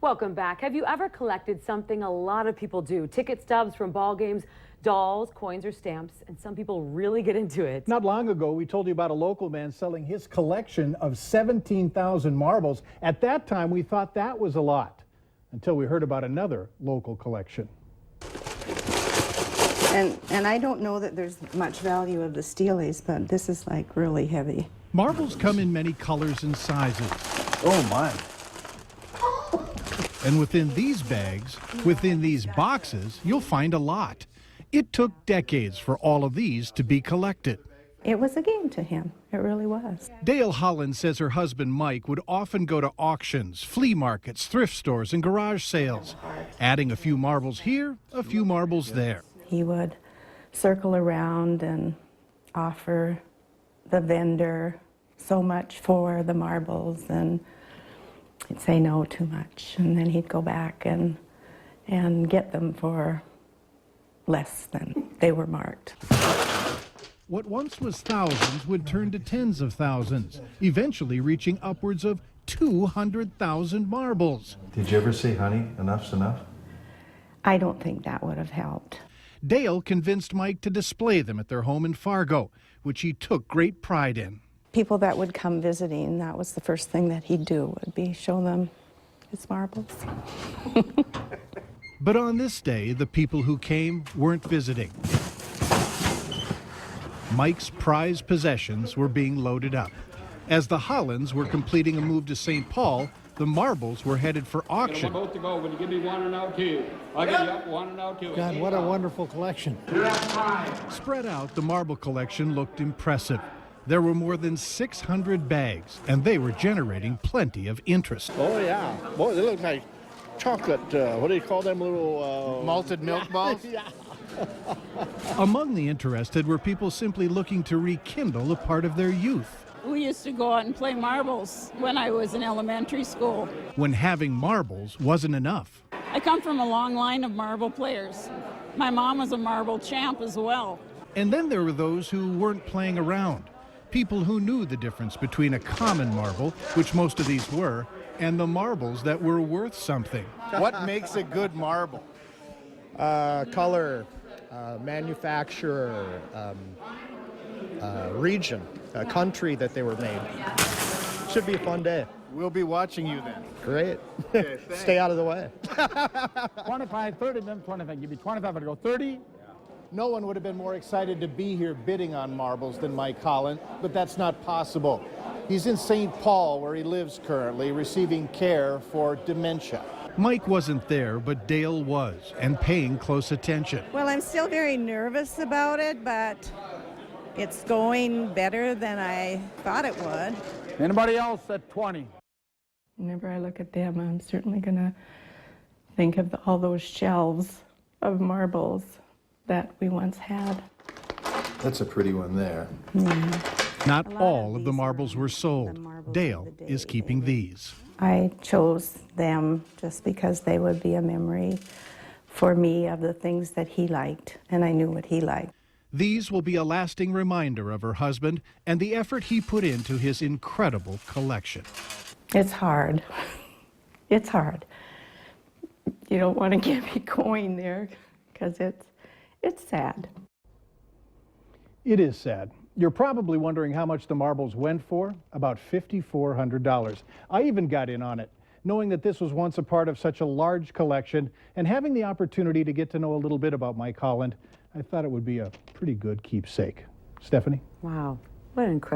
Welcome back. Have you ever collected something a lot of people do? Ticket stubs from ball games, dolls, coins, or stamps, and some people really get into it. Not long ago, we told you about a local man selling his collection of 17,000 marbles. At that time, we thought that was a lot, until we heard about another local collection. And I don't know that there's much value of the steelies, but this is like really heavy. Marbles come in many colors and sizes. Oh my. And within these bags, within these boxes, you'll find a lot. It took decades for all of these to be collected. It was a game to him. It really was. Dale Holland says her husband Mike would often go to auctions, flea markets, thrift stores, and garage sales, adding a few marbles here, a few marbles there. He would circle around and offer the vendor so much for the marbles, and he'd say no too much, and then he'd go back and get them for less than they were marked. What once was thousands would turn to tens of thousands, eventually reaching upwards of 200,000 marbles. Did you ever say, honey, enough's enough? I don't think that would have helped. Dale convinced Mike to display them at their home in Fargo, which he took great pride in. People that would come visiting, that was the first thing that he'd do, would be show them his marbles. But on this day, the people who came weren't visiting. Mike's prized possessions were being loaded up. As the Hollands were completing a move to St. Paul, the marbles were headed for auction. We're both to go. Will you give me one and out two? I'll give you up one and out two. God, what a wonderful collection. Spread out, the marble collection looked impressive. There were more than 600 bags, and they were generating plenty of interest. Oh, yeah. Boy, they look like chocolate, what do you call them little... malted milk balls? Yeah. Among the interested were people simply looking to rekindle a part of their youth. We used to go out and play marbles when I was in elementary school. When having marbles wasn't enough. I come from a long line of marble players. My mom was a marble champ as well. And then there were those who weren't playing around. People who knew the difference between a common marble, which most of these were, and the marbles that were worth something. What makes a good marble? Color, manufacturer, region, country that they were made. Should be a fun day. We'll be watching you then. Great. Okay, Stay out of the way. 25, 30, then 25. Give me 25, I'd go 30. No one would have been more excited to be here bidding on marbles than Mike Holland, but that's not possible. He's in St. Paul, where he lives currently, receiving care for dementia. Mike wasn't there, but Dale was, and paying close attention. Well, I'm still very nervous about it, but it's going better than I thought it would. Anybody else at 20? Whenever I look at them, I'm certainly going to think of all those shelves of marbles that we once had. That's a pretty one there. Not all of the marbles were sold. Dale is keeping these. I chose them just because they would be a memory for me of the things that he liked, and I knew what he liked. These will be a lasting reminder of her husband and the effort he put into his incredible collection. It's hard. It's hard. You don't want to get me going there because it's sad. It is sad. You're probably wondering how much the marbles went for. About $5,400. I even got in on it, knowing that this was once a part of such a large collection, and having the opportunity to get to know a little bit about Mike Holland, I thought it would be a pretty good keepsake. Stephanie? Wow, what an incredible